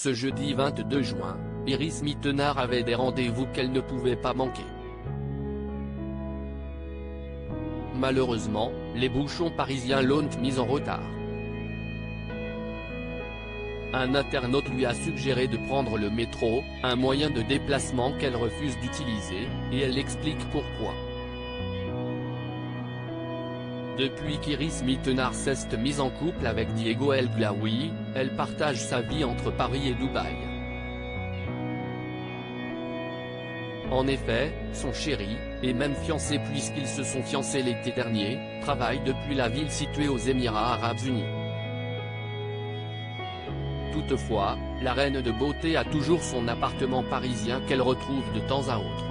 Ce jeudi 22 juin, Iris Mittenard avait des rendez-vous qu'elle ne pouvait pas manquer. Malheureusement, les bouchons parisiens l'ont mise en retard. Un internaute lui a suggéré de prendre le métro, un moyen de déplacement qu'elle refuse d'utiliser, et elle explique pourquoi. Depuis qu'Iris Mittenard s'est mise en couple avec Diego El Glaoui, elle partage sa vie entre Paris et Dubaï. En effet, son chéri, et même fiancé puisqu'ils se sont fiancés l'été dernier, travaille depuis la ville située aux Émirats Arabes Unis. Toutefois, la reine de beauté a toujours son appartement parisien qu'elle retrouve de temps à autre.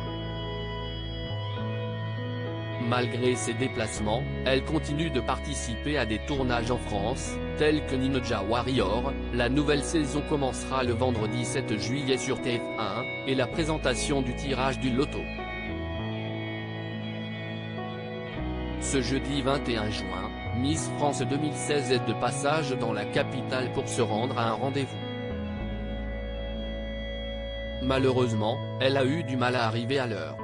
Malgré ses déplacements, elle continue de participer à des tournages en France, tels que Ninja Warrior. La nouvelle saison commencera le vendredi 7 juillet sur TF1, et la présentation du tirage du loto. Ce jeudi 21 juin, Miss France 2016 est de passage dans la capitale pour se rendre à un rendez-vous. Malheureusement, elle a eu du mal à arriver à l'heure.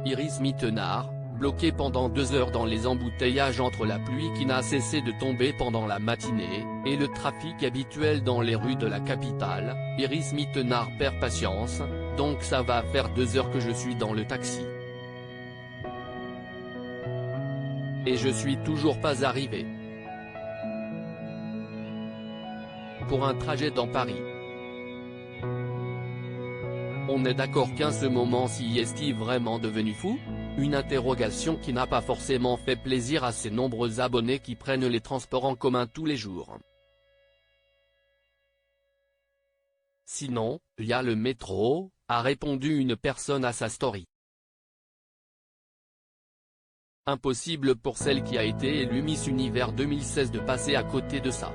Iris Mittenard, bloquée pendant 2 heures dans les embouteillages entre la pluie qui n'a cessé de tomber pendant la matinée, et le trafic habituel dans les rues de la capitale, Iris Mittenard perd patience, donc ça va faire 2 heures que je suis dans le taxi. Et je suis toujours pas arrivé. Pour un trajet dans Paris. On est d'accord qu'à ce moment-ci est-il vraiment devenu fou? Une interrogation qui n'a pas forcément fait plaisir à ses nombreux abonnés qui prennent les transports en commun tous les jours. Sinon, il y a le métro, a répondu une personne à sa story. Impossible pour celle qui a été élue Miss Univers 2016 de passer à côté de ça.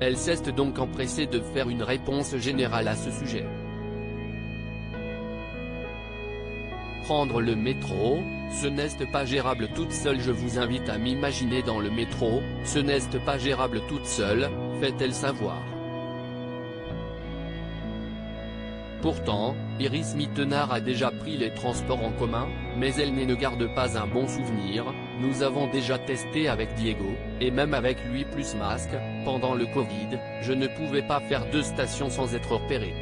Elle s'est donc empressée de faire une réponse générale à ce sujet. Prendre le métro, ce n'est pas gérable toute seule. Je vous invite à m'imaginer dans le métro, ce n'est pas gérable toute seule, fait-elle savoir. Pourtant, Iris Mittenard a déjà pris les transports en commun, mais elle ne garde pas un bon souvenir. Nous avons déjà testé avec Diego, et même avec lui plus masque, pendant le Covid, je ne pouvais pas faire 2 stations sans être repéré.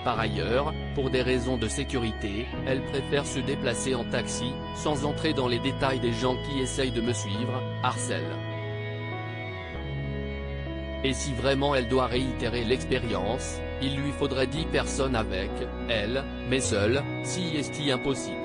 Par ailleurs, pour des raisons de sécurité, elle préfère se déplacer en taxi, sans entrer dans les détails des gens qui essayent de me suivre, harcèlent. Et si vraiment elle doit réitérer l'expérience, il lui faudrait 10 personnes avec elle, mais seule, si est-il impossible.